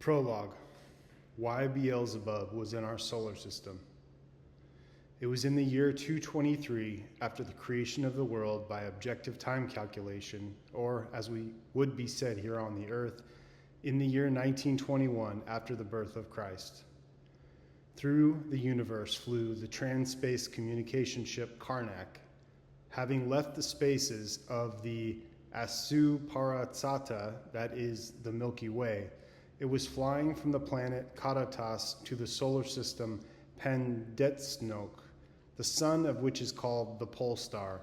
Prologue. Why Beelzebub was in our solar system. It was in the year 223 after the creation of the world by objective time calculation, or as we would be said here on the earth, in the year 1921 after the birth of Christ. Through the universe flew the trans-space communication ship Karnak. Having left the spaces of the Asuparazata, that is the Milky Way, it was flying from the planet Karatas to the solar system Pandetsnok, the sun of which is called the pole star.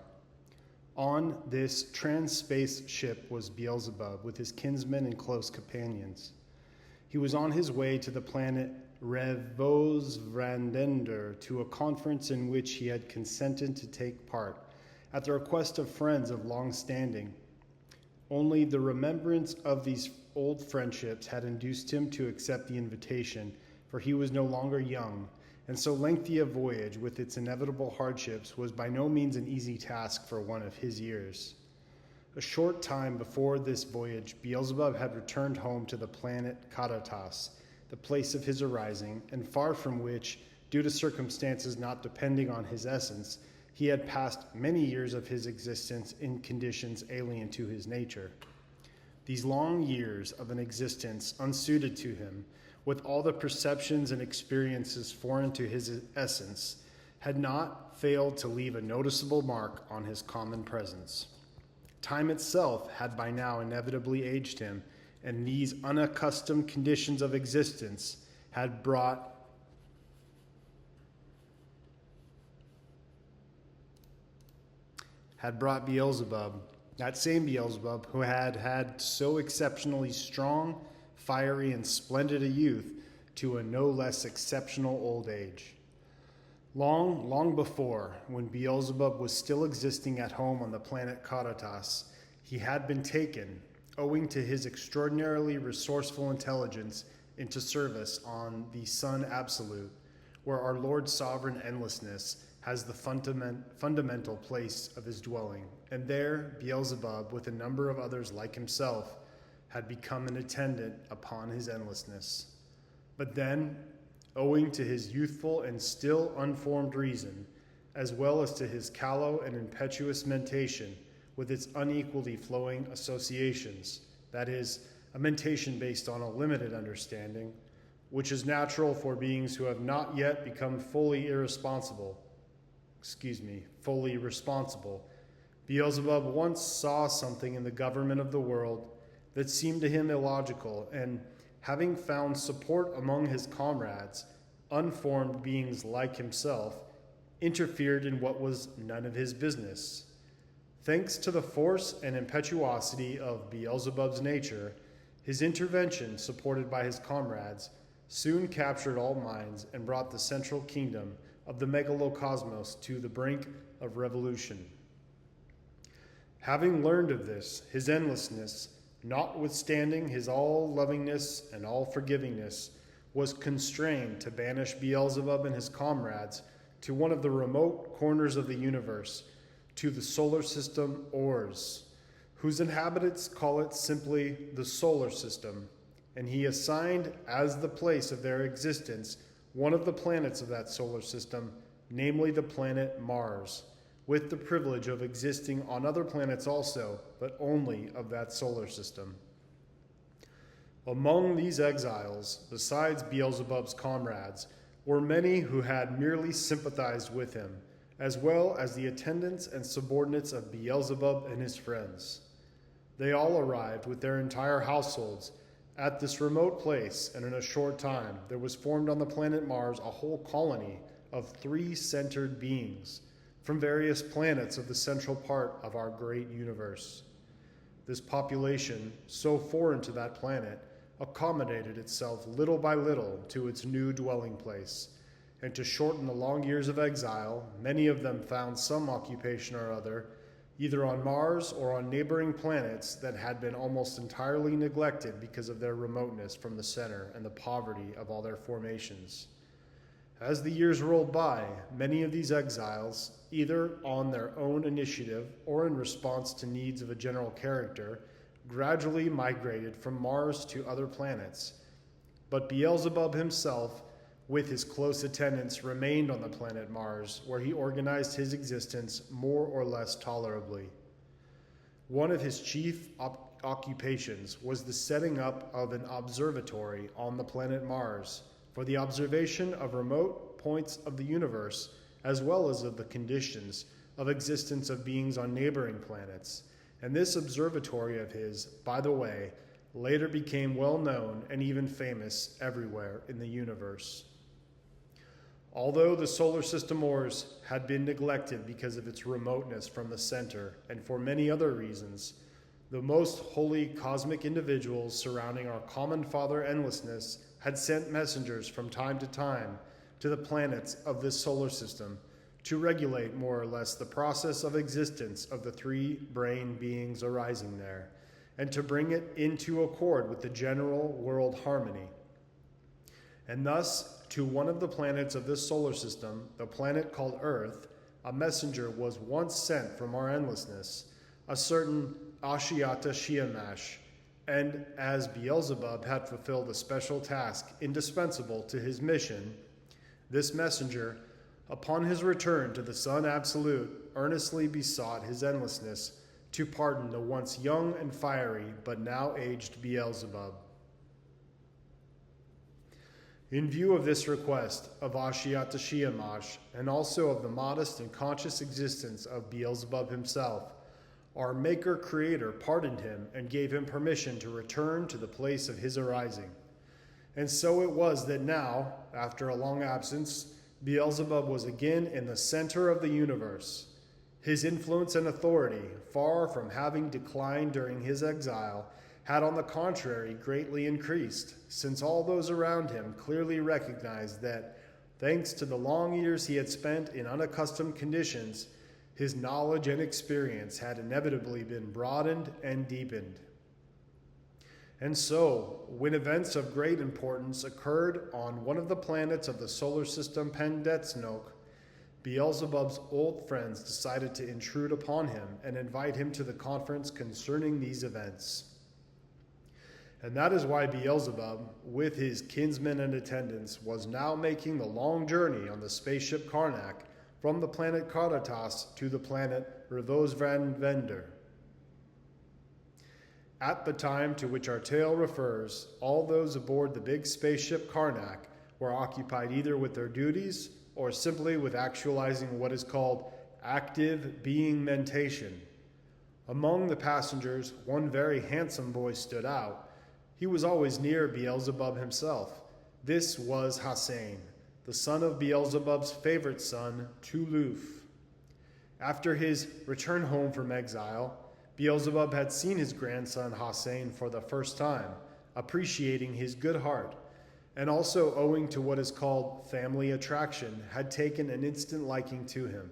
On this trans-space ship was Beelzebub with his kinsmen and close companions. He was on his way to the planet Revosvrandender to a conference in which he had consented to take part, at the request of friends of long standing. Only the remembrance of these old friendships had induced him to accept the invitation, for he was no longer young, and so lengthy a voyage with its inevitable hardships was by no means an easy task for one of his years. A short time before this voyage, Beelzebub had returned home to the planet Karatas, the place of his arising, and far from which, due to circumstances not depending on his essence, he had passed many years of his existence in conditions alien to his nature. These long years of an existence unsuited to him, with all the perceptions and experiences foreign to his essence, had not failed to leave a noticeable mark on his common presence. Time itself had by now inevitably aged him, and these unaccustomed conditions of existence had brought Beelzebub, that same Beelzebub who had so exceptionally strong, fiery, and splendid a youth, to a no less exceptional old age. Long before, when Beelzebub was still existing at home on the planet Karatas, he had been taken, owing to his extraordinarily resourceful intelligence, into service on the Sun Absolute, where our Lord's sovereign endlessness has the fundamental place of his dwelling, and there Beelzebub, with a number of others like himself, had become an attendant upon his endlessness. But then, owing to his youthful and still unformed reason, as well as to his callow and impetuous mentation, with its unequally flowing associations, that is, a mentation based on a limited understanding, which is natural for beings who have not yet become fully responsible, Beelzebub once saw something in the government of the world that seemed to him illogical, and having found support among his comrades, unformed beings like himself, interfered in what was none of his business. Thanks to the force and impetuosity of Beelzebub's nature, his intervention, supported by his comrades, soon captured all minds and brought the central kingdom of the megalocosmos to the brink of revolution. Having learned of this, his endlessness, notwithstanding his all-lovingness and all-forgivingness, was constrained to banish Beelzebub and his comrades to one of the remote corners of the universe, to the solar system Ors, whose inhabitants call it simply the solar system, and he assigned as the place of their existence one of the planets of that solar system, namely the planet Mars, with the privilege of existing on other planets also, but only of that solar system. Among these exiles, besides Beelzebub's comrades, were many who had merely sympathized with him, as well as the attendants and subordinates of Beelzebub and his friends. They all arrived with their entire households at this remote place, and in a short time there was formed on the planet Mars a whole colony of 3 centered beings from various planets of the central part of our great universe. This population, so foreign to that planet, accommodated itself little by little to its new dwelling place, and to shorten the long years of exile, many of them found some occupation or other, either on Mars or on neighboring planets that had been almost entirely neglected because of their remoteness from the center and the poverty of all their formations. As the years rolled by, many of these exiles, either on their own initiative or in response to needs of a general character, gradually migrated from Mars to other planets, But Beelzebub himself, with his close attendants, remained on the planet Mars, where he organized his existence more or less tolerably. One of his chief occupations was the setting up of an observatory on the planet Mars for the observation of remote points of the universe, as well as of the conditions of existence of beings on neighboring planets. And this observatory of his, by the way, later became well known and even famous everywhere in the universe. Although the solar system Mars had been neglected because of its remoteness from the center and for many other reasons, the most holy cosmic individuals surrounding our common Father Endlessness had sent messengers from time to time to the planets of this solar system to regulate more or less the process of existence of the three brain beings arising there, and to bring it into accord with the general world harmony. And thus, to one of the planets of this solar system, the planet called Earth, a messenger was once sent from our endlessness, a certain Ashiata Shiamash, and as Beelzebub had fulfilled a special task indispensable to his mission, this messenger, upon his return to the Sun Absolute, earnestly besought his endlessness to pardon the once young and fiery but now aged Beelzebub. In view of this request of Ashiata Shiamash, and also of the modest and conscious existence of Beelzebub himself, our Maker-Creator pardoned him and gave him permission to return to the place of his arising. And so it was that now, after a long absence, Beelzebub was again in the center of the universe. His influence and authority, far from having declined during his exile, had on the contrary greatly increased, since all those around him clearly recognized that, thanks to the long years he had spent in unaccustomed conditions, his knowledge and experience had inevitably been broadened and deepened. And so, when events of great importance occurred on one of the planets of the solar system Pendetsnok, Beelzebub's old friends decided to intrude upon him and invite him to the conference concerning these events. And that is why Beelzebub, with his kinsmen and attendants, was now making the long journey on the spaceship Karnak from the planet Karatas to the planet Revosvanvender. At the time to which our tale refers, all those aboard the big spaceship Karnak were occupied either with their duties or simply with actualizing what is called active being mentation. Among the passengers, one very handsome boy stood out. He was always near Beelzebub himself. This was Hassan, the son of Beelzebub's favorite son, Tuluf. After his return home from exile, Beelzebub had seen his grandson Hassan for the first time, appreciating his good heart, and also owing to what is called family attraction, had taken an instant liking to him.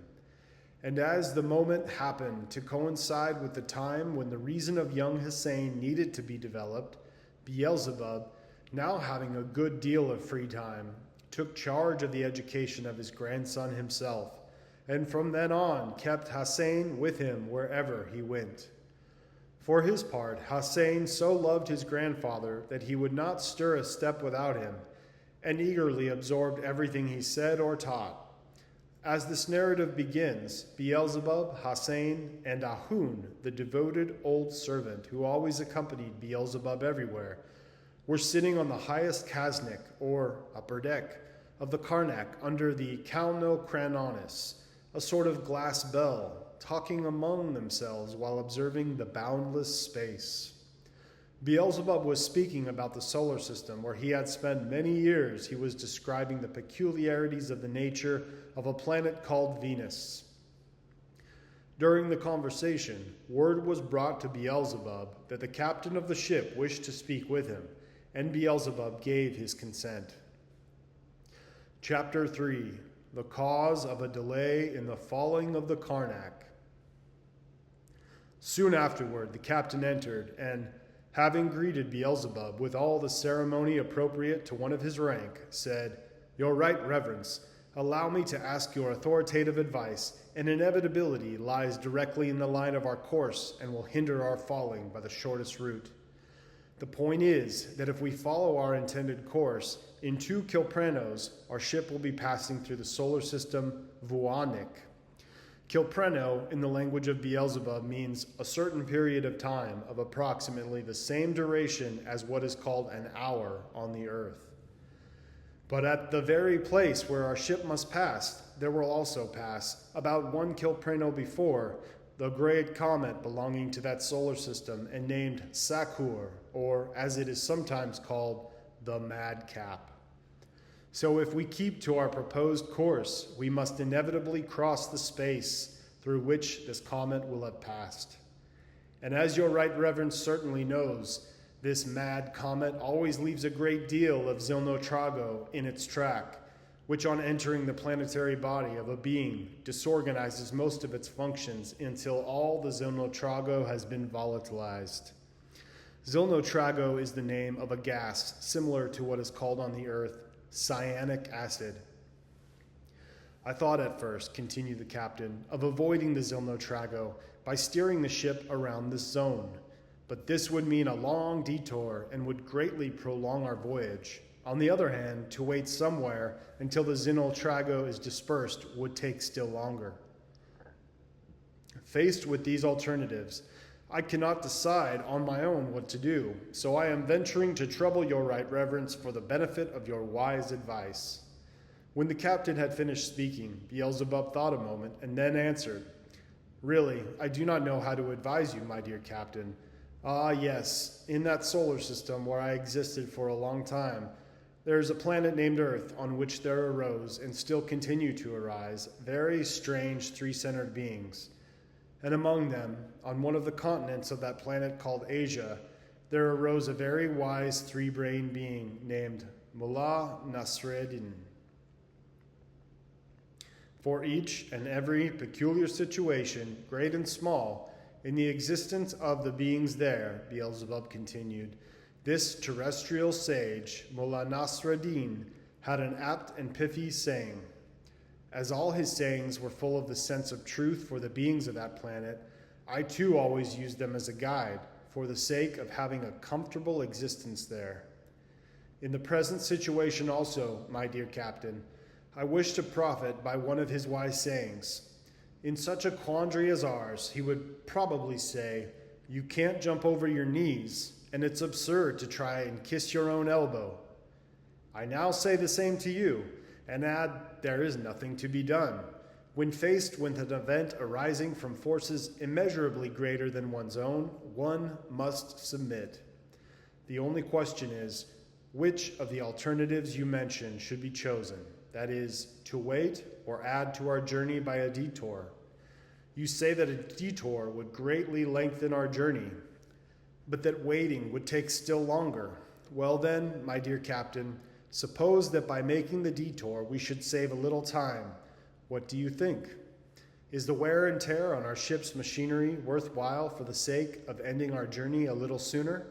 And as the moment happened to coincide with the time when the reason of young Hassan needed to be developed, Beelzebub, now having a good deal of free time, took charge of the education of his grandson himself, and from then on kept Hassan with him wherever he went. For his part, Hassan so loved his grandfather that he would not stir a step without him, and eagerly absorbed everything he said or taught. As this narrative begins, Beelzebub, Hassan, and Ahun, the devoted old servant who always accompanied Beelzebub everywhere, were sitting on the highest Kasnik, or upper deck, of the Karnak under the Kalno-Kranonis, a sort of glass bell, talking among themselves while observing the boundless space. Beelzebub was speaking about the solar system, where he had spent many years. He was describing the peculiarities of the nature of a planet called Venus. During the conversation, word was brought to Beelzebub that the captain of the ship wished to speak with him, and Beelzebub gave his consent. Chapter 3: The Cause of a Delay in the Falling of the Karnak. Soon afterward, the captain entered, and, having greeted Beelzebub with all the ceremony appropriate to one of his rank, said, "Your right reverence, allow me to ask your authoritative advice. An inevitability lies directly in the line of our course and will hinder our falling by the shortest route. The point is that if we follow our intended course, in 2 Kilprenos, our ship will be passing through the solar system Vuanik. Kilpreno, in the language of Beelzebub, means a certain period of time of approximately the same duration as what is called an hour on the earth. But at the very place where our ship must pass, there will also pass, about 1 Kilpreno before, the great comet belonging to that solar system and named Sakur, or as it is sometimes called, the Madcap. So if we keep to our proposed course, we must inevitably cross the space through which this comet will have passed. And as your right reverence certainly knows, this mad comet always leaves a great deal of Zilnotrago in its track, which on entering the planetary body of a being disorganizes most of its functions until all the Zilnotrago has been volatilized. Zilnotrago is the name of a gas similar to what is called on the earth cyanic acid. I thought at first, continued the captain, of avoiding the Zilnotrago by steering the ship around this zone, but this would mean a long detour and would greatly prolong our voyage. On the other hand, to wait somewhere until the Zilnotrago is dispersed would take still longer. Faced with these alternatives, I cannot decide on my own what to do, so I am venturing to trouble your right reverence for the benefit of your wise advice. When the captain had finished speaking, Beelzebub thought a moment and then answered, Really, I do not know how to advise you, my dear captain. Ah, yes, in that solar system where I existed for a long time, there is a planet named Earth on which there arose, and still continue to arise, very strange three-centered beings. And among them, on one of the continents of that planet called Asia, there arose a very wise three-brained being named Mullah Nasreddin. For each and every peculiar situation, great and small, in the existence of the beings there, Beelzebub continued, this terrestrial sage, Mullah Nasreddin, had an apt and pithy saying. As all his sayings were full of the sense of truth for the beings of that planet, I too always used them as a guide, for the sake of having a comfortable existence there. In the present situation also, my dear captain, I wish to profit by one of his wise sayings. In such a quandary as ours, he would probably say, You can't jump over your knees, and it's absurd to try and kiss your own elbow. I now say the same to you, and add, there is nothing to be done. When faced with an event arising from forces immeasurably greater than one's own, one must submit. The only question is, which of the alternatives you mentioned should be chosen? That is, to wait or add to our journey by a detour. You say that a detour would greatly lengthen our journey, but that waiting would take still longer. Well then, my dear captain, suppose that by making the detour we should save a little time. What do you think? Is the wear and tear on our ship's machinery worthwhile for the sake of ending our journey a little sooner?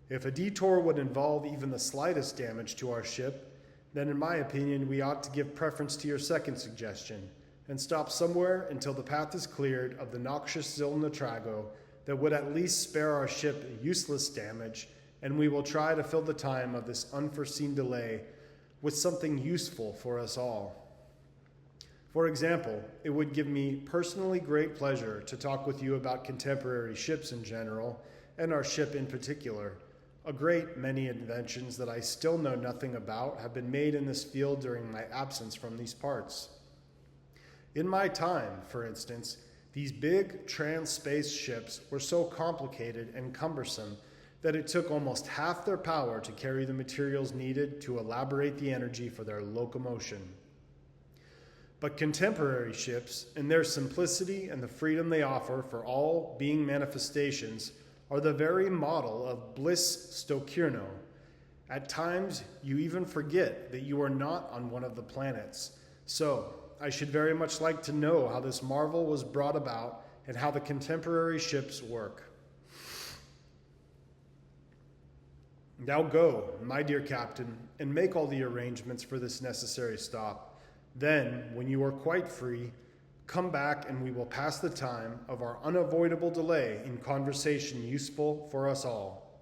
If a detour would involve even the slightest damage to our ship, then in my opinion we ought to give preference to your second suggestion and stop somewhere until the path is cleared of the noxious Zilnotrago that would at least spare our ship useless damage, and we will try to fill the time of this unforeseen delay with something useful for us all. For example, it would give me personally great pleasure to talk with you about contemporary ships in general, and our ship in particular. A great many inventions that I still know nothing about have been made in this field during my absence from these parts. In my time, for instance, these big trans-space ships were so complicated and cumbersome that it took almost half their power to carry the materials needed to elaborate the energy for their locomotion. But contemporary ships, in their simplicity and the freedom they offer for all being manifestations, are the very model of bliss stokirno. At times, you even forget that you are not on one of the planets. So, I should very much like to know how this marvel was brought about and how the contemporary ships work. Now go, my dear captain, and make all the arrangements for this necessary stop. Then, when you are quite free, come back and we will pass the time of our unavoidable delay in conversation useful for us all.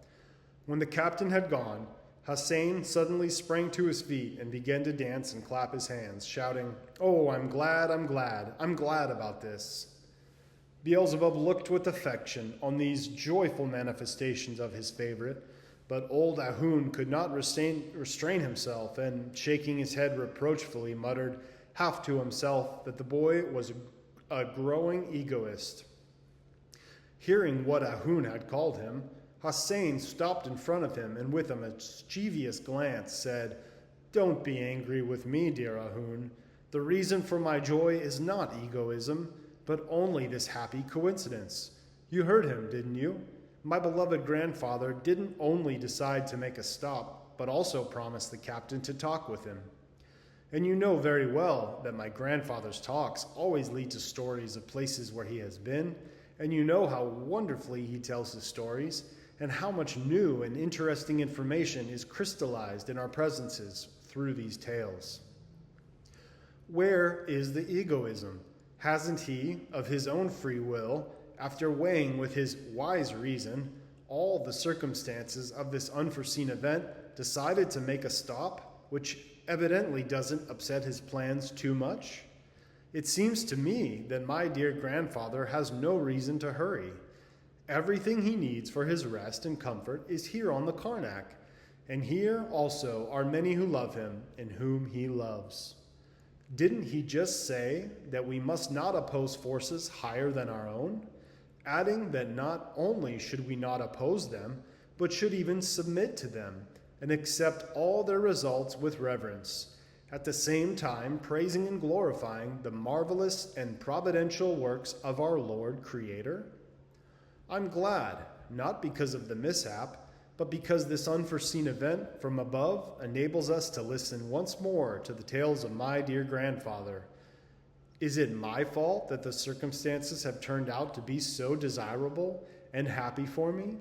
When the captain had gone, Hussein suddenly sprang to his feet and began to dance and clap his hands, shouting, "Oh, I'm glad about this." Beelzebub looked with affection on these joyful manifestations of his favorite, but old Ahun could not restrain himself, and shaking his head reproachfully, muttered half to himself that the boy was a growing egoist. Hearing what Ahun had called him, Hussein stopped in front of him and with a mischievous glance said, "Don't be angry with me, dear Ahun. The reason for my joy is not egoism, but only this happy coincidence. You heard him, didn't you? My beloved grandfather didn't only decide to make a stop, but also promised the captain to talk with him. And you know very well that my grandfather's talks always lead to stories of places where he has been, and you know how wonderfully he tells his stories, and how much new and interesting information is crystallized in our presences through these tales. Where is the egoism? Hasn't he, of his own free will, after weighing with his wise reason all the circumstances of this unforeseen event, decided to make a stop, which evidently doesn't upset his plans too much? It seems to me that my dear grandfather has no reason to hurry. Everything he needs for his rest and comfort is here on the Karnak, and here also are many who love him and whom he loves. Didn't he just say that we must not oppose forces higher than our own? Adding that not only should we not oppose them, but should even submit to them and accept all their results with reverence, at the same time praising and glorifying the marvelous and providential works of our Lord Creator? I'm glad, not because of the mishap, but because this unforeseen event from above enables us to listen once more to the tales of my dear grandfather. Is it my fault that the circumstances have turned out to be so desirable and happy for me?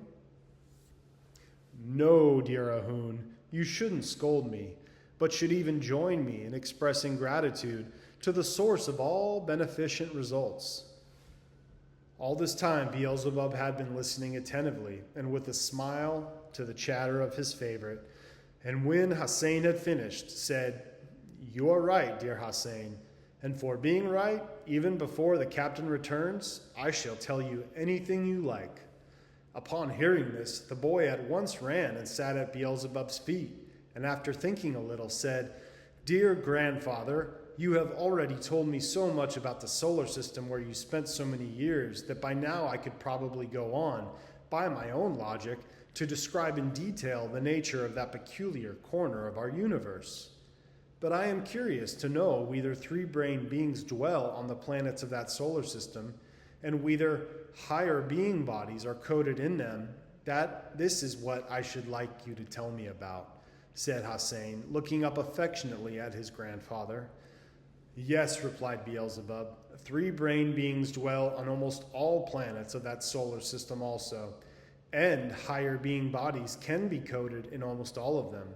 No, dear Ahun, you shouldn't scold me, but should even join me in expressing gratitude to the source of all beneficent results. All this time, Beelzebub had been listening attentively and with a smile to the chatter of his favorite, and when Hussein had finished, said, "You are right, dear Hussein, and for being right, even before the captain returns, I shall tell you anything you like." Upon hearing this, the boy at once ran and sat at Beelzebub's feet, and after thinking a little, said, "Dear grandfather, you have already told me so much about the solar system where you spent so many years that by now I could probably go on, by my own logic, to describe in detail the nature of that peculiar corner of our universe. But I am curious to know whether three-brained beings dwell on the planets of that solar system, and whether higher being bodies are coded in them. This is what I should like you to tell me about," said Hussein, looking up affectionately at his grandfather. "Yes," replied Beelzebub, "three-brained beings dwell on almost all planets of that solar system also, and higher being bodies can be coded in almost all of them.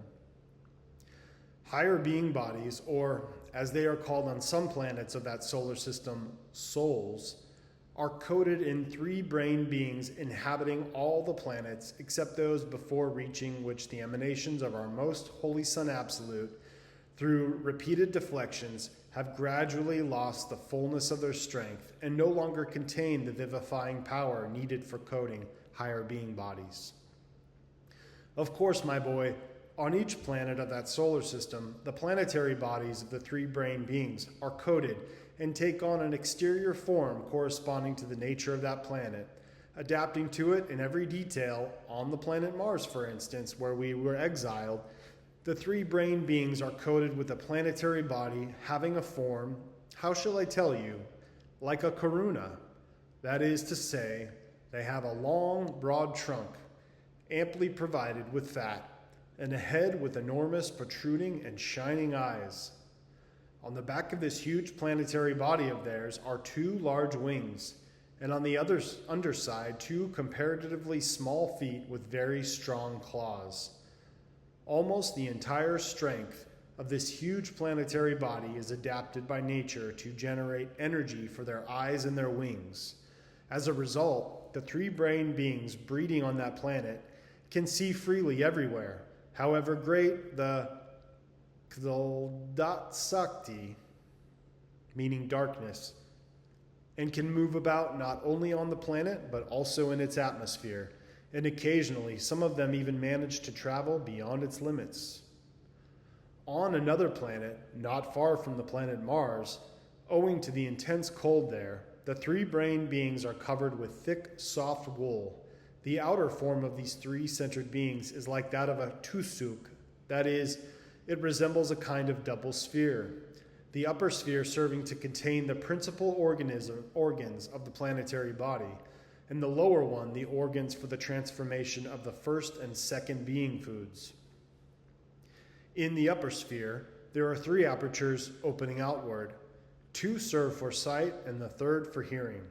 Higher being bodies, or as they are called on some planets of that solar system, souls, are coded in three-brained beings inhabiting all the planets except those before reaching which the emanations of our most holy Son Absolute, through repeated deflections, have gradually lost the fullness of their strength and no longer contain the vivifying power needed for coding higher being bodies. Of course, my boy, on each planet of that solar system, the planetary bodies of the three-brained beings are coded and take on an exterior form corresponding to the nature of that planet, adapting to it in every detail. On the planet Mars, for instance, where we were exiled, the three-brained beings are coded with a planetary body having a form, how shall I tell you, like a karuna. That is to say, they have a long, broad trunk, amply provided with fat, and a head with enormous protruding and shining eyes. On the back of this huge planetary body of theirs are two large wings, and on the underside, two comparatively small feet with very strong claws. Almost the entire strength of this huge planetary body is adapted by nature to generate energy for their eyes and their wings. As a result, the three-brained beings breeding on that planet can see freely everywhere, however great the Kdaldatsakti, meaning darkness, and can move about not only on the planet, but also in its atmosphere, and occasionally some of them even manage to travel beyond its limits. On another planet, not far from the planet Mars, owing to the intense cold there, the three-brained beings are covered with thick, soft wool. The outer form of these three-centered beings is like that of a tusuk, that is, it resembles a kind of double sphere, the upper sphere serving to contain the principal organs of the planetary body, and the lower one the organs for the transformation of the first and second being foods. In the upper sphere, there are 3 apertures opening outward. 2 serve for sight and the third for hearing.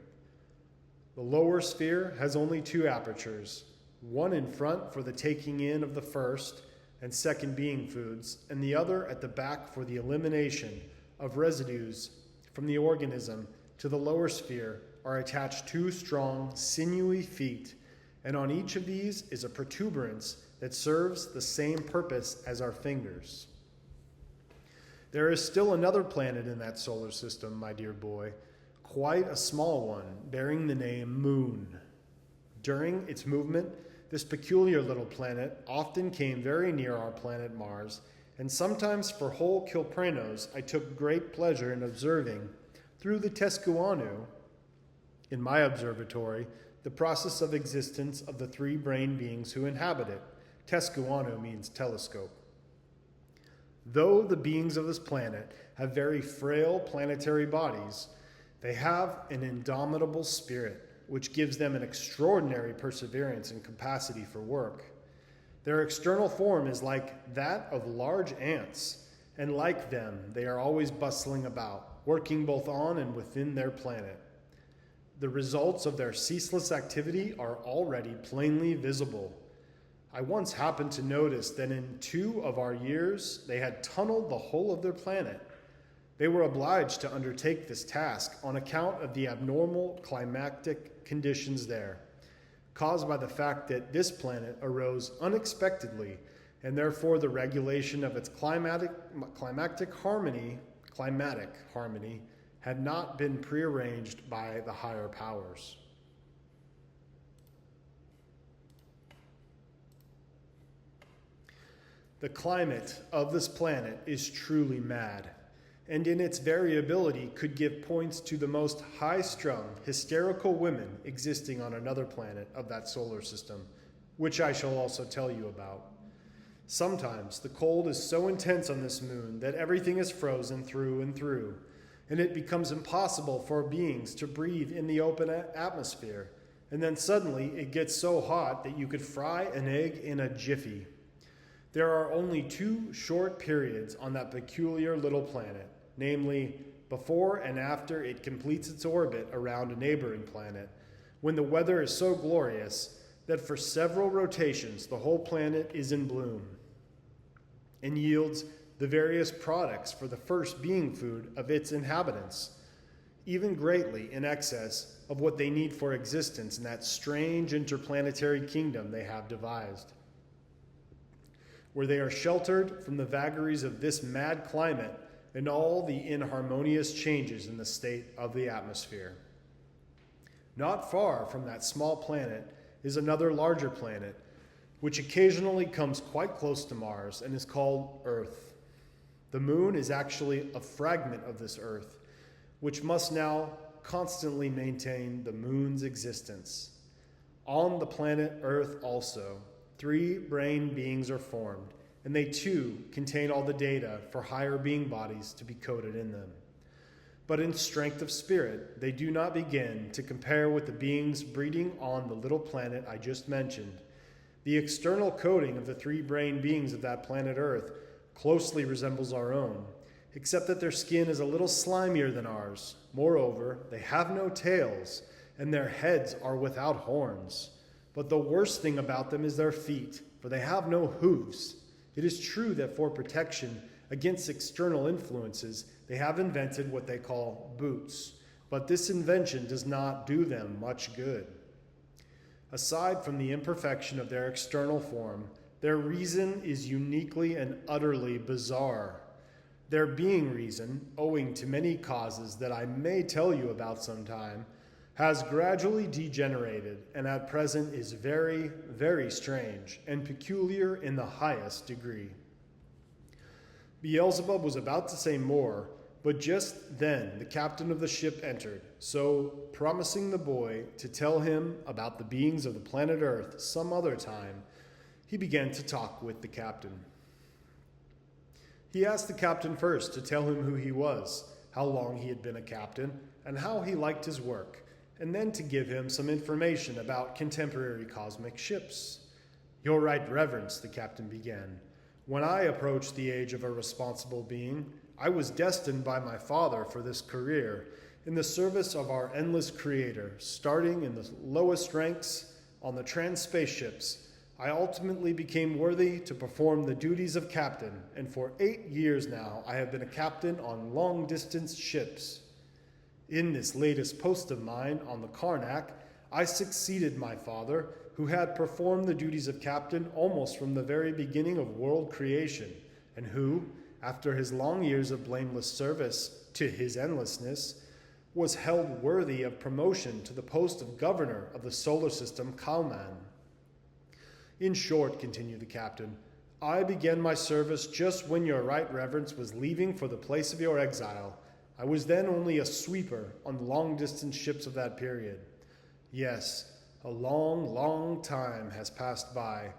The lower sphere has only 2 apertures, one in front for the taking in of the first and second being foods, and the other at the back for the elimination of residues from the organism. To the lower sphere are attached 2 strong, sinewy feet, and on each of these is a protuberance that serves the same purpose as our fingers. There is still another planet in that solar system, my dear boy, quite a small one, bearing the name Moon. During its movement, this peculiar little planet often came very near our planet Mars, and sometimes for whole Kilpranos I took great pleasure in observing, through the Tescuanu, in my observatory, the process of existence of the 3 brain beings who inhabit it. Tescuanu means telescope. Though the beings of this planet have very frail planetary bodies, they have an indomitable spirit, which gives them an extraordinary perseverance and capacity for work. Their external form is like that of large ants, and like them, they are always bustling about, working both on and within their planet. The results of their ceaseless activity are already plainly visible. I once happened to notice that in 2 of our years, they had tunneled the whole of their planet. They were obliged to undertake this task on account of the abnormal climatic conditions there, caused by the fact that this planet arose unexpectedly, and therefore the regulation of its climatic harmony had not been prearranged by the higher powers. The climate of this planet is truly mad, and in its variability could give points to the most high-strung, hysterical women existing on another planet of that solar system, which I shall also tell you about. Sometimes the cold is so intense on this moon that everything is frozen through and through, and it becomes impossible for beings to breathe in the open atmosphere, and then suddenly it gets so hot that you could fry an egg in a jiffy. There are only 2 short periods on that peculiar little planet, namely, before and after it completes its orbit around a neighboring planet, when the weather is so glorious that for several rotations the whole planet is in bloom and yields the various products for the first being food of its inhabitants, even greatly in excess of what they need for existence in that strange interplanetary kingdom they have devised, where they are sheltered from the vagaries of this mad climate and all the inharmonious changes in the state of the atmosphere. Not far from that small planet is another larger planet, which occasionally comes quite close to Mars and is called Earth. The moon is actually a fragment of this Earth, which must now constantly maintain the moon's existence. On the planet Earth also, 3 brain beings are formed, and they too contain all the data for higher being bodies to be coded in them. But in strength of spirit, they do not begin to compare with the beings breeding on the little planet I just mentioned. The external coding of the 3 brain beings of that planet Earth closely resembles our own, except that their skin is a little slimier than ours. Moreover, they have no tails, and their heads are without horns. But the worst thing about them is their feet, for they have no hooves. It is true that for protection against external influences, they have invented what they call boots, but this invention does not do them much good. Aside from the imperfection of their external form, their reason is uniquely and utterly bizarre. Their being reason, owing to many causes that I may tell you about sometime, has gradually degenerated and at present is very, very strange and peculiar in the highest degree. Beelzebub was about to say more, but just then the captain of the ship entered, so, promising the boy to tell him about the beings of the planet Earth some other time, he began to talk with the captain. He asked the captain first to tell him who he was, how long he had been a captain, and how he liked his work, and then to give him some information about contemporary cosmic ships. "Your right reverence," the captain began, "when I approached the age of a responsible being, I was destined by my father for this career, in the service of our endless creator, starting in the lowest ranks on the trans-spaceships. I ultimately became worthy to perform the duties of captain, and for 8 years now I have been a captain on long-distance ships. In this latest post of mine on the Karnak, I succeeded my father, who had performed the duties of captain almost from the very beginning of world creation, and who, after his long years of blameless service to his endlessness, was held worthy of promotion to the post of governor of the solar system Kalman. In short," continued the captain, "I began my service just when your right reverence was leaving for the place of your exile. I was then only a sweeper on the long-distance ships of that period. Yes, a long, long time has passed by.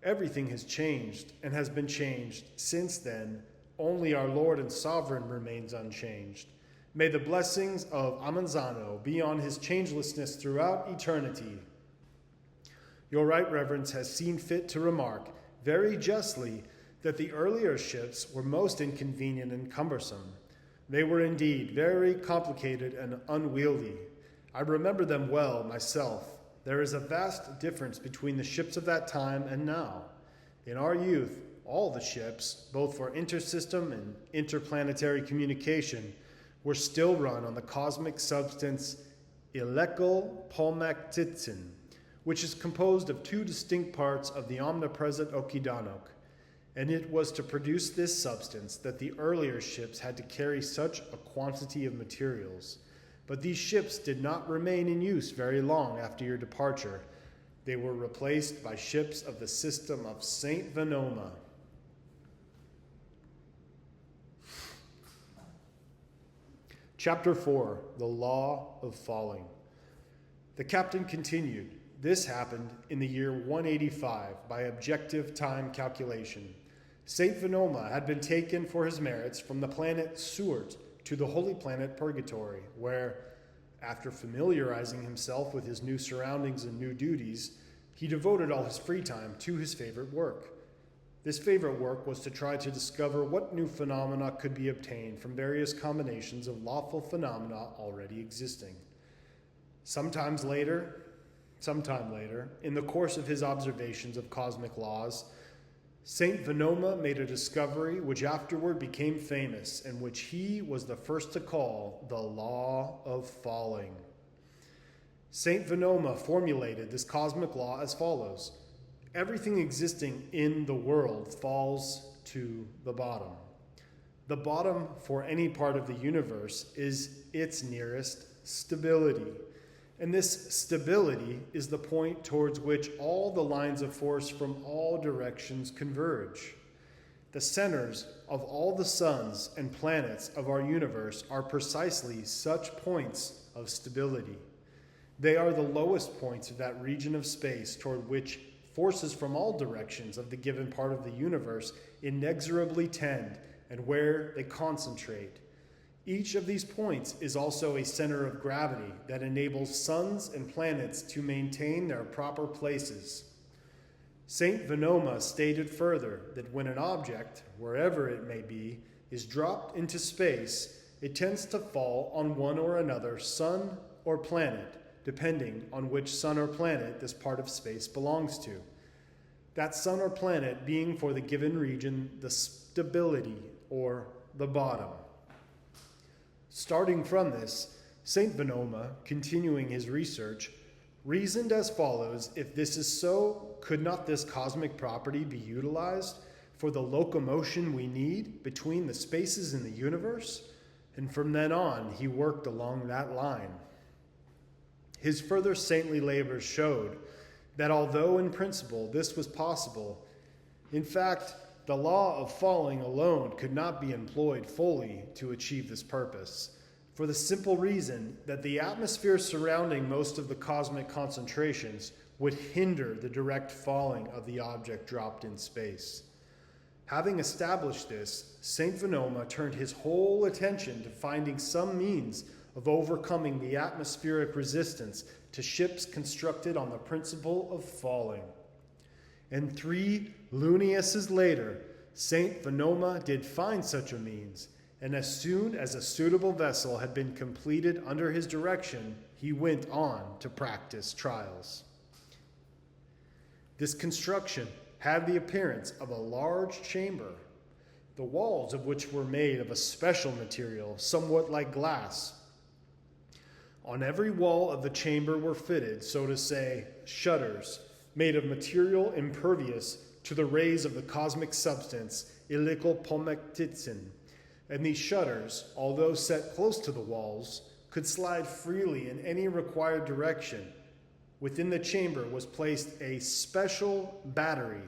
Everything has changed and has been changed since then. Only our Lord and Sovereign remains unchanged. May the blessings of Amanzano be on his changelessness throughout eternity. Your right reverence has seen fit to remark, very justly, that the earlier ships were most inconvenient and cumbersome. They were indeed very complicated and unwieldy. I remember them well myself. There is a vast difference between the ships of that time and now. In our youth, all the ships, both for intersystem and interplanetary communication, were still run on the cosmic substance Elekel-Polmaktitsin, which is composed of 2 distinct parts of the omnipresent Okidanok, and it was to produce this substance that the earlier ships had to carry such a quantity of materials. But these ships did not remain in use very long after your departure. They were replaced by ships of the system of Saint Venoma. Chapter 4, The Law of Falling. The captain continued, "This happened in the year 185 by objective time calculation. Saint Venoma had been taken for his merits from the planet Suert to the holy planet Purgatory, where, after familiarizing himself with his new surroundings and new duties, he devoted all his free time to his favorite work. This favorite work was to try to discover what new phenomena could be obtained from various combinations of lawful phenomena already existing. Sometime later, in the course of his observations of cosmic laws, Saint Venoma made a discovery which afterward became famous and which he was the first to call the Law of Falling. Saint Venoma formulated this cosmic law as follows: everything existing in the world falls to the bottom. The bottom for any part of the universe is its nearest stability. And this stability is the point towards which all the lines of force from all directions converge. The centers of all the suns and planets of our universe are precisely such points of stability. They are the lowest points of that region of space toward which forces from all directions of the given part of the universe inexorably tend and where they concentrate. Each of these points is also a center of gravity that enables suns and planets to maintain their proper places. Saint Venoma stated further that when an object, wherever it may be, is dropped into space, it tends to fall on one or another sun or planet, depending on which sun or planet this part of space belongs to. That sun or planet being for the given region the stability or the bottom. Starting from this, Saint Venoma, continuing his research, reasoned as follows: if this is so, could not this cosmic property be utilized for the locomotion we need between the spaces in the universe? And from then on, he worked along that line. His further saintly labors showed that although in principle this was possible, in fact, the law of falling alone could not be employed fully to achieve this purpose, for the simple reason that the atmosphere surrounding most of the cosmic concentrations would hinder the direct falling of the object dropped in space. Having established this, Saint Venoma turned his whole attention to finding some means of overcoming the atmospheric resistance to ships constructed on the principle of falling. And 3 Luniuses later, Saint Venoma did find such a means, and as soon as a suitable vessel had been completed under his direction, he went on to practice trials. This construction had the appearance of a large chamber, the walls of which were made of a special material, somewhat like glass. On every wall of the chamber were fitted, so to say, shutters made of material impervious to the rays of the cosmic substance, Illico-Pomectizin, and these shutters, although set close to the walls, could slide freely in any required direction. Within the chamber was placed a special battery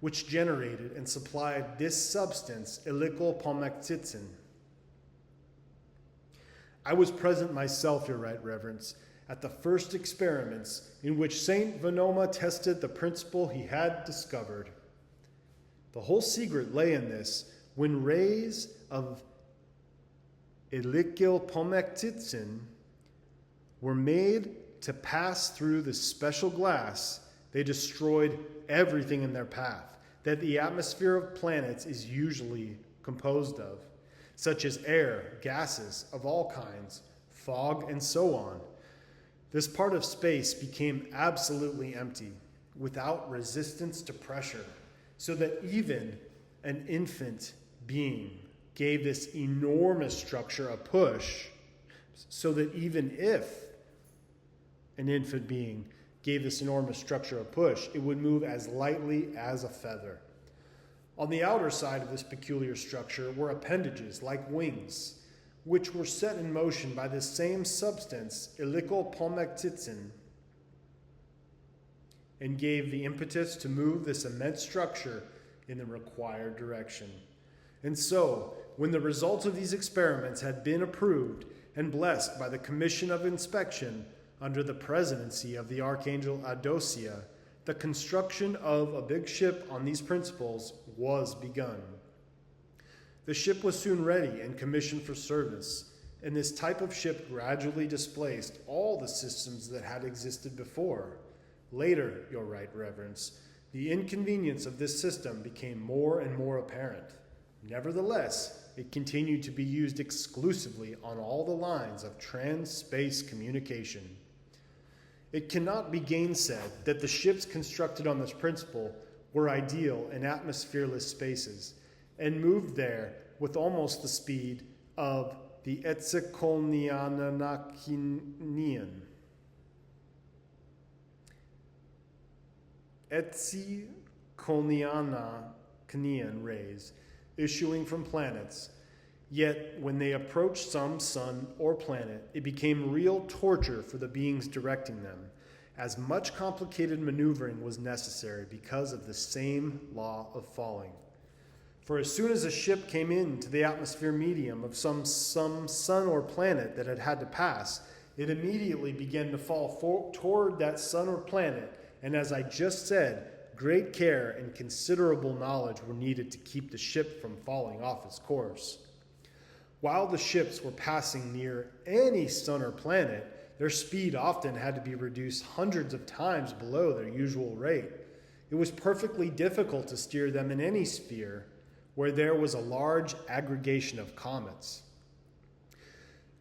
which generated and supplied this substance, Illico-Pomectizin. I was present myself, Your Right Reverence, at the first experiments in which Saint Venoma tested the principle he had discovered. The whole secret lay in this: when rays of Illico-Pomectizin were made to pass through the special glass, they destroyed everything in their path that the atmosphere of planets is usually composed of, such as air, gases of all kinds, fog, and so on. This part of space became absolutely empty, without resistance to pressure, so that even an infant being gave this enormous structure a push, so that even if an infant being gave this enormous structure a push, it would move as lightly as a feather. On the outer side of this peculiar structure were appendages like wings, which were set in motion by this same substance, Illico-Pomectizin, and gave the impetus to move this immense structure in the required direction. And so, when the results of these experiments had been approved and blessed by the Commission of Inspection under the presidency of the Archangel Adosia, the construction of a big ship on these principles was begun. The ship was soon ready and commissioned for service, and this type of ship gradually displaced all the systems that had existed before. Later, Your Right Reverence, the inconvenience of this system became more and more apparent. Nevertheless, it continued to be used exclusively on all the lines of trans-space communication. It cannot be gainsaid that the ships constructed on this principle were ideal in atmosphereless spaces and moved there with almost the speed of the Etzikolnianakinian rays issuing from planets. Yet, when they approached some sun or planet, it became real torture for the beings directing them, as much complicated maneuvering was necessary because of the same law of falling. For as soon as a ship came into the atmosphere medium of some sun or planet that it had to pass, it immediately began to fall toward that sun or planet, and as I just said, great care and considerable knowledge were needed to keep the ship from falling off its course. While the ships were passing near any sun or planet, their speed often had to be reduced hundreds of times below their usual rate. It was perfectly difficult to steer them in any sphere where there was a large aggregation of comets.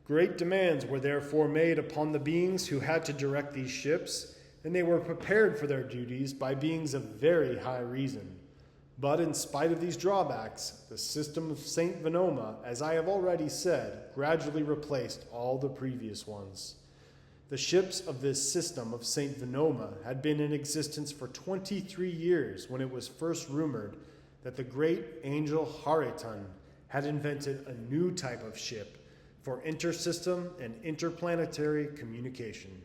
Great demands were therefore made upon the beings who had to direct these ships, and they were prepared for their duties by beings of very high reason. But in spite of these drawbacks, the system of Saint Venoma, as I have already said, gradually replaced all the previous ones. The ships of this system of St. Venoma had been in existence for 23 years when it was first rumored that the great angel Hareton had invented a new type of ship for intersystem and interplanetary communication.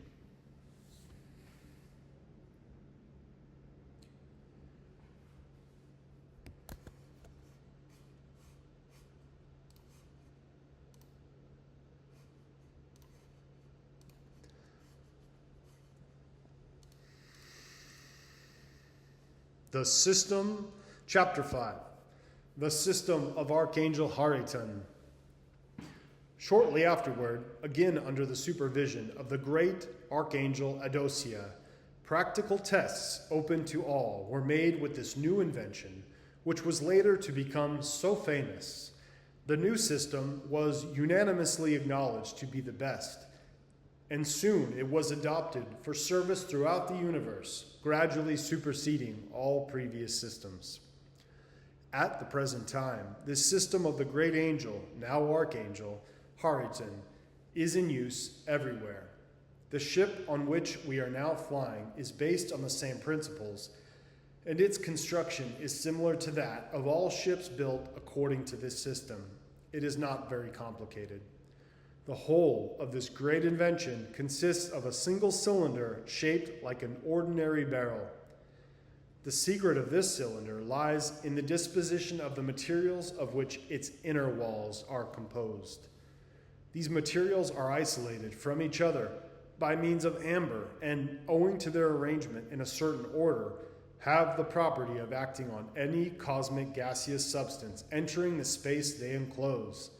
The system, chapter 5, the system of Archangel Hareton. Shortly afterward, again under the supervision of the great Archangel Adosia, practical tests open to all were made with this new invention, which was later to become so famous. The new system was unanimously acknowledged to be the best, and soon it was adopted for service throughout the universe, gradually superseding all previous systems. At the present time, this system of the great angel, now Archangel, Hareton, is in use everywhere. The ship on which we are now flying is based on the same principles, and its construction is similar to that of all ships built according to this system. It is not very complicated. The whole of this great invention consists of a single cylinder shaped like an ordinary barrel. The secret of this cylinder lies in the disposition of the materials of which its inner walls are composed. These materials are isolated from each other by means of amber and, owing to their arrangement in a certain order, have the property of acting on any cosmic gaseous substance entering the space they enclose,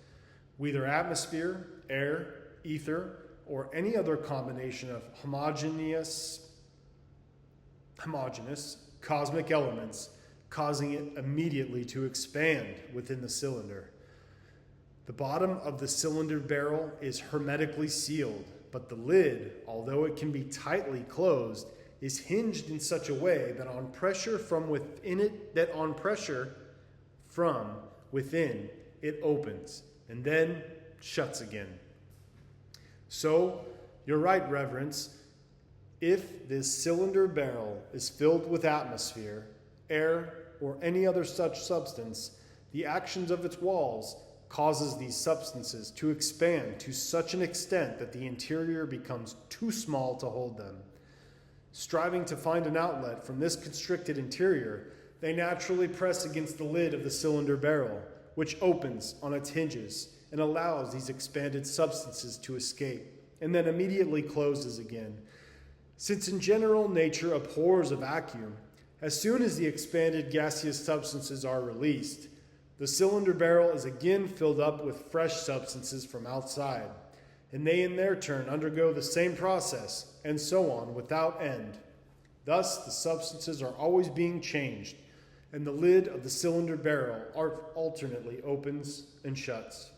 whether atmosphere, air, ether, or any other combination of homogeneous cosmic elements, causing it immediately to expand within the cylinder. The bottom of the cylinder barrel is hermetically sealed, but the lid, although it can be tightly closed, is hinged in such a way that on pressure from within it opens and then shuts again. So, you're right, Reverence. If this cylinder barrel is filled with atmosphere, air, or any other such substance, the actions of its walls causes these substances to expand to such an extent that the interior becomes too small to hold them. Striving to find an outlet from this constricted interior, they naturally press against the lid of the cylinder barrel, which opens on its hinges and allows these expanded substances to escape, and then immediately closes again. Since in general nature abhors a vacuum, as soon as the expanded gaseous substances are released, the cylinder barrel is again filled up with fresh substances from outside, and they in their turn undergo the same process, and so on without end. Thus the substances are always being changed, and the lid of the cylinder barrel alternately opens and shuts.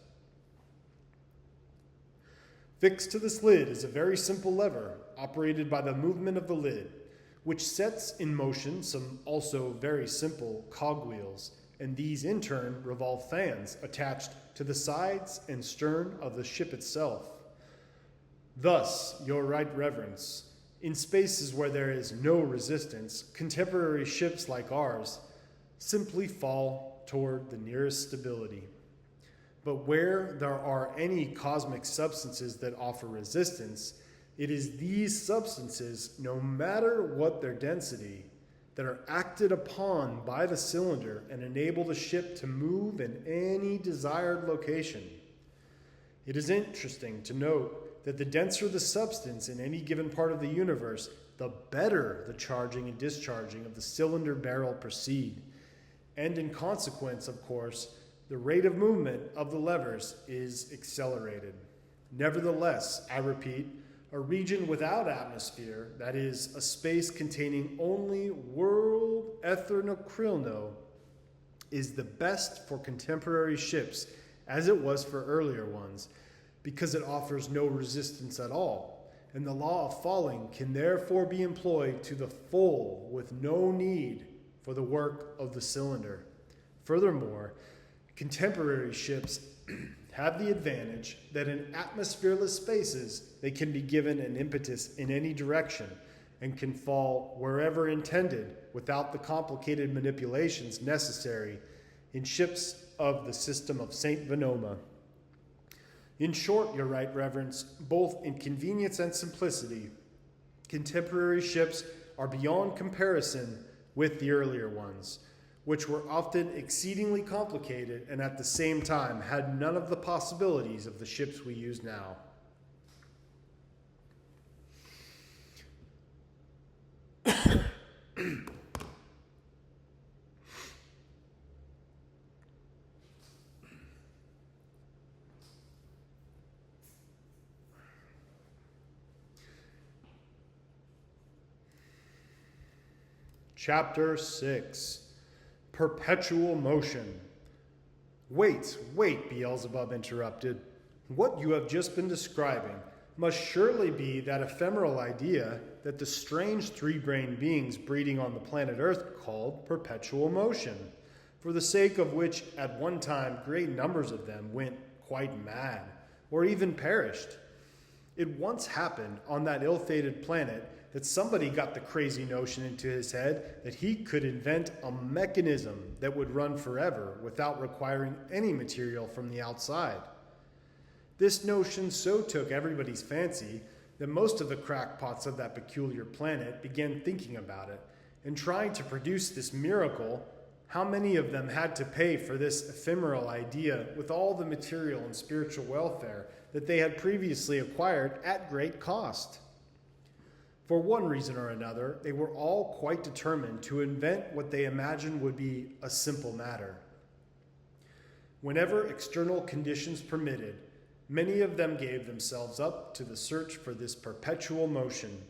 Fixed to this lid is a very simple lever operated by the movement of the lid, which sets in motion some also very simple cogwheels, and these in turn revolve fans attached to the sides and stern of the ship itself. Thus, your right reverence, in spaces where there is no resistance, contemporary ships like ours simply fall toward the nearest stability. But where there are any cosmic substances that offer resistance, it is these substances, no matter what their density, that are acted upon by the cylinder and enable the ship to move in any desired location. It is interesting to note that the denser the substance in any given part of the universe, the better the charging and discharging of the cylinder barrel proceed. And in consequence, of course, the rate of movement of the levers is accelerated. Nevertheless, I repeat, a region without atmosphere, that is, a space containing only world ether-nocrilno, is the best for contemporary ships, as it was for earlier ones, because it offers no resistance at all, and the law of falling can therefore be employed to the full with no need for the work of the cylinder. Furthermore, contemporary ships have the advantage that in atmosphereless spaces they can be given an impetus in any direction and can fall wherever intended without the complicated manipulations necessary in ships of the system of St. Venoma. In short, your right reverence, both in convenience and simplicity, contemporary ships are beyond comparison with the earlier ones, which were often exceedingly complicated and at the same time had none of the possibilities of the ships we use now. Chapter 6, Perpetual Motion. Wait, Beelzebub interrupted. What you have just been describing must surely be that ephemeral idea that the strange three-brained beings breeding on the planet Earth called perpetual motion, for the sake of which at one time great numbers of them went quite mad, or even perished. It once happened on that ill-fated planet that somebody got the crazy notion into his head that he could invent a mechanism that would run forever without requiring any material from the outside. This notion so took everybody's fancy that most of the crackpots of that peculiar planet began thinking about it and trying to produce this miracle. How many of them had to pay for this ephemeral idea with all the material and spiritual welfare that they had previously acquired at great cost? For one reason or another, they were all quite determined to invent what they imagined would be a simple matter. Whenever external conditions permitted, many of them gave themselves up to the search for this perpetual motion,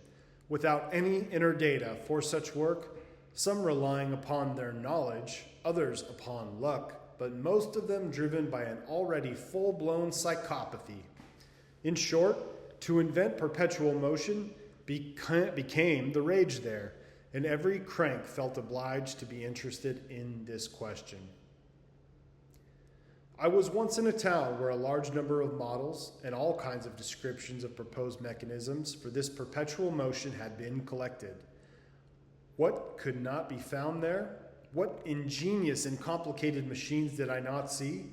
without any inner data for such work, some relying upon their knowledge, others upon luck, but most of them driven by an already full-blown psychopathy. In short, to invent perpetual motion became the rage there, and every crank felt obliged to be interested in this question. I was once in a town where a large number of models and all kinds of descriptions of proposed mechanisms for this perpetual motion had been collected. What could not be found there? What ingenious and complicated machines did I not see?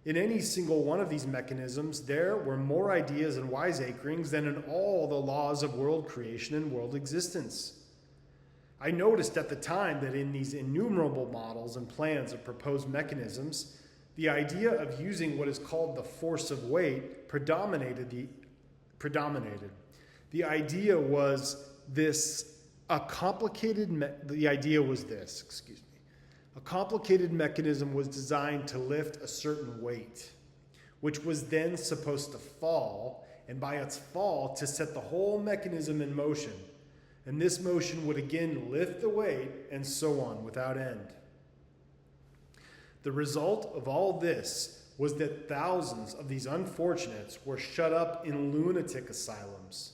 In any single one of these mechanisms, there were more ideas and wiseacrings than in all the laws of world creation and world existence. I noticed at the time that in these innumerable models and plans of proposed mechanisms, the idea of using what is called the force of weight predominated. The idea was this. A complicated mechanism was designed to lift a certain weight, which was then supposed to fall, and by its fall to set the whole mechanism in motion. And this motion would again lift the weight, and so on without end. The result of all this was that thousands of these unfortunates were shut up in lunatic asylums,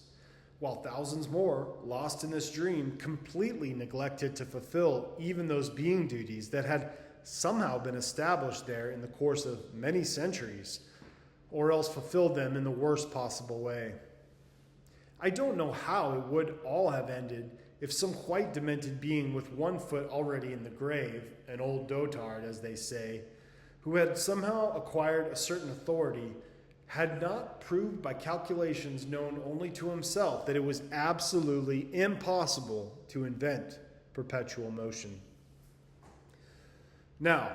while thousands more, lost in this dream, completely neglected to fulfill even those being duties that had somehow been established there in the course of many centuries, or else fulfilled them in the worst possible way. I don't know how it would all have ended if some quite demented being with one foot already in the grave, an old dotard, as they say, who had somehow acquired a certain authority, had not proved by calculations known only to himself that it was absolutely impossible to invent perpetual motion. Now,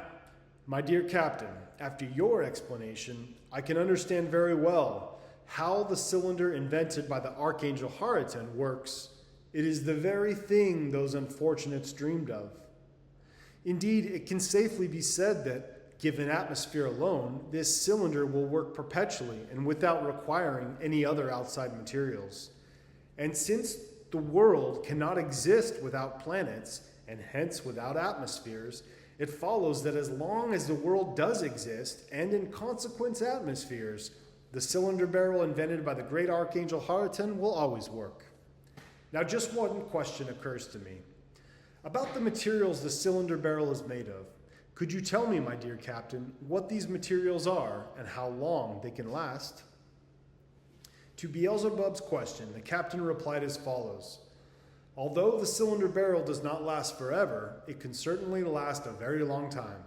my dear Captain, after your explanation, I can understand very well how the cylinder invented by the Archangel Hariton works. It is the very thing those unfortunates dreamed of. Indeed, it can safely be said that, given atmosphere alone, this cylinder will work perpetually and without requiring any other outside materials. And since the world cannot exist without planets, and hence without atmospheres, it follows that as long as the world does exist, and in consequence atmospheres, the cylinder barrel invented by the great Archangel Hariton will always work. Now just one question occurs to me. About the materials the cylinder barrel is made of, Could you tell me, my dear captain, what these materials are and how long they can last? To Beelzebub's question, the captain replied as follows. Although the cylinder barrel does not last forever, it can certainly last a very long time.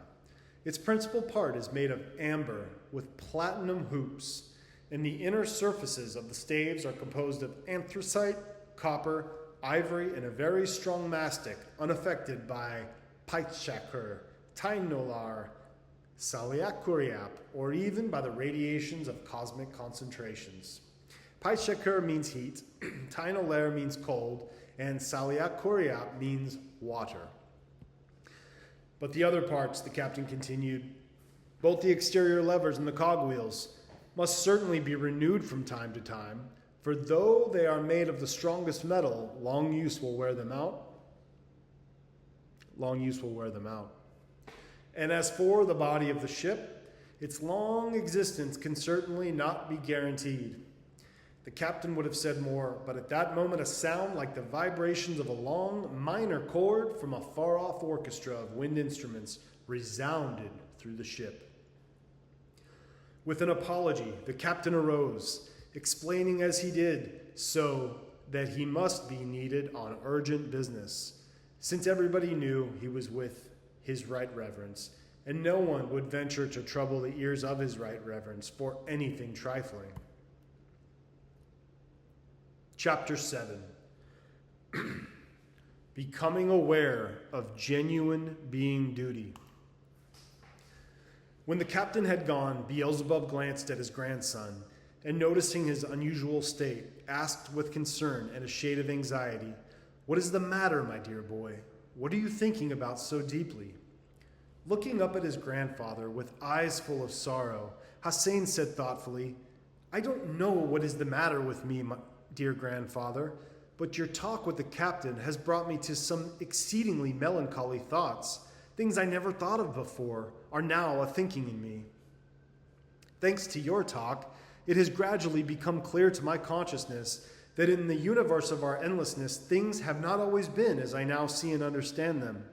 Its principal part is made of amber with platinum hoops, and the inner surfaces of the staves are composed of anthracite, copper, ivory, and a very strong mastic, unaffected by Peitzschakr, Tynolar, Saliakuriap, or even by the radiations of cosmic concentrations. Peitzschakr means heat, Tynolar means cold, and Saliakuriap means water. But the other parts, the captain continued, both the exterior levers and the cogwheels, must certainly be renewed from time to time, for though they are made of the strongest metal, long use will wear them out. Long use will wear them out. And as for the body of the ship, its long existence can certainly not be guaranteed. The captain would have said more, but at that moment a sound like the vibrations of a long minor chord from a far-off orchestra of wind instruments resounded through the ship. With an apology, the captain arose, explaining as he did so that he must be needed on urgent business, since everybody knew he was with his right reverence, and no one would venture to trouble the ears of his right reverence for anything trifling. Chapter 7. Becoming aware of genuine being duty. When the captain had gone, Beelzebub glanced at his grandson, and noticing his unusual state, asked with concern and a shade of anxiety, "What is the matter, my dear boy? What are you thinking about so deeply?" Looking up at his grandfather with eyes full of sorrow, Hussein said thoughtfully, "I don't know what is the matter with me, my dear grandfather, but your talk with the captain has brought me to some exceedingly melancholy thoughts. Things I never thought of before are now a-thinking in me. Thanks to your talk, it has gradually become clear to my consciousness that in the universe of our endlessness, things have not always been as I now see and understand them.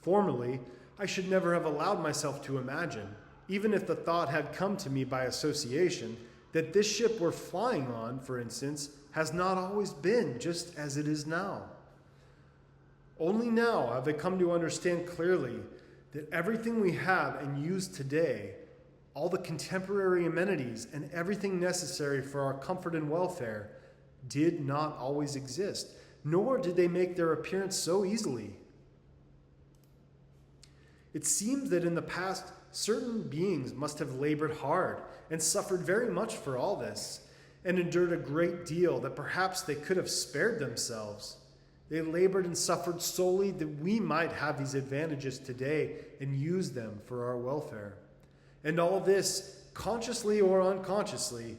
Formerly, I should never have allowed myself to imagine, even if the thought had come to me by association, that this ship we're flying on, for instance, has not always been just as it is now. Only now have I come to understand clearly that everything we have and use today, all the contemporary amenities and everything necessary for our comfort and welfare, did not always exist, nor did they make their appearance so easily. It seems that in the past, certain beings must have labored hard and suffered very much for all this, and endured a great deal that perhaps they could have spared themselves. They labored and suffered solely that we might have these advantages today and use them for our welfare. And all this, consciously or unconsciously,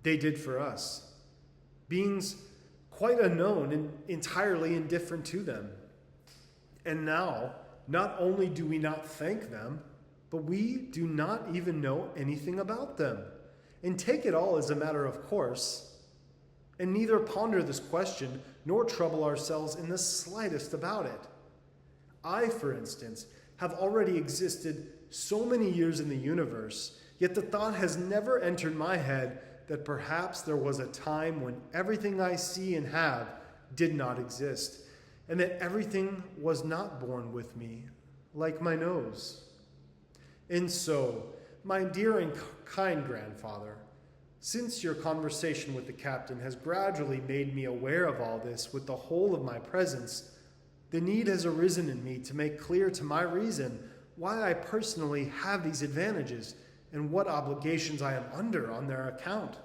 they did for us, beings quite unknown and entirely indifferent to them. And now, not only do we not thank them, but we do not even know anything about them, and take it all as a matter of course, and neither ponder this question nor trouble ourselves in the slightest about it. I, for instance, have already existed so many years in the universe, yet the thought has never entered my head that perhaps there was a time when everything I see and have did not exist, and that everything was not born with me, like my nose. And so, my dear and kind grandfather, since your conversation with the captain has gradually made me aware of all this with the whole of my presence, the need has arisen in me to make clear to my reason why I personally have these advantages and what obligations I am under on their account.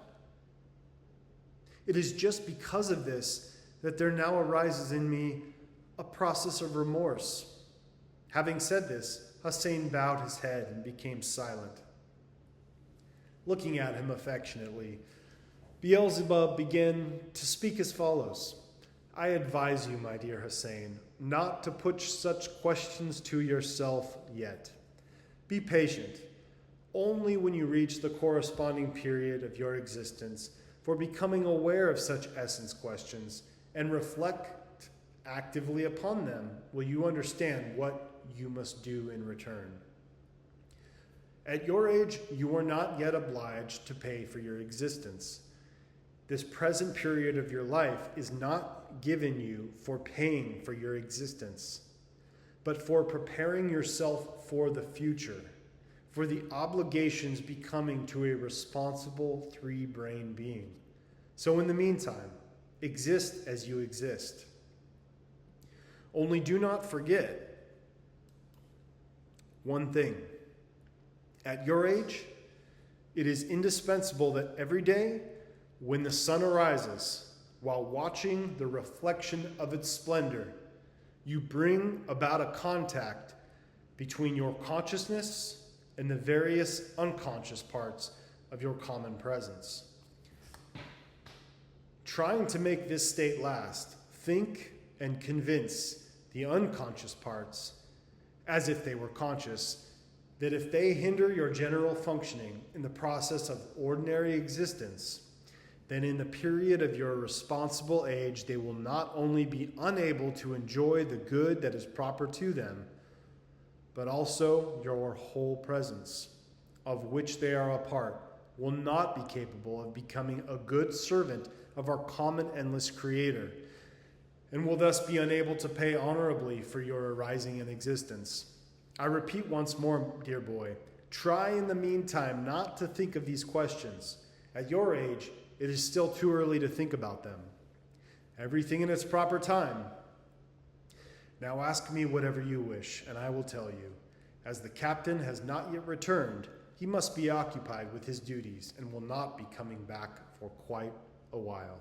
It is just because of this that there now arises in me a process of remorse. Having said this, Hussein bowed his head and became silent. Looking at him affectionately, Beelzebub began to speak as follows. I advise you, my dear Hussein, not to put such questions to yourself yet. Be patient. Only when you reach the corresponding period of your existence for becoming aware of such essence questions and reflect actively upon them, will you understand what you must do in return. At your age, you are not yet obliged to pay for your existence. This present period of your life is not given you for paying for your existence, but for preparing yourself for the future, for the obligations becoming to a responsible three-brain being. So in the meantime, exist as you exist. Only do not forget one thing. At your age, it is indispensable that every day, when the sun arises, while watching the reflection of its splendor, you bring about a contact between your consciousness and the various unconscious parts of your common presence. Trying to make this state last, think and convince the unconscious parts, as if they were conscious, that if they hinder your general functioning in the process of ordinary existence, then in the period of your responsible age, they will not only be unable to enjoy the good that is proper to them, but also your whole presence, of which they are a part, will not be capable of becoming a good servant of our common endless Creator, and will thus be unable to pay honorably for your arising in existence. I repeat once more, dear boy, try in the meantime not to think of these questions. At your age, it is still too early to think about them. Everything in its proper time. Now ask me whatever you wish, and I will tell you. As the captain has not yet returned, he must be occupied with his duties and will not be coming back for quite a while.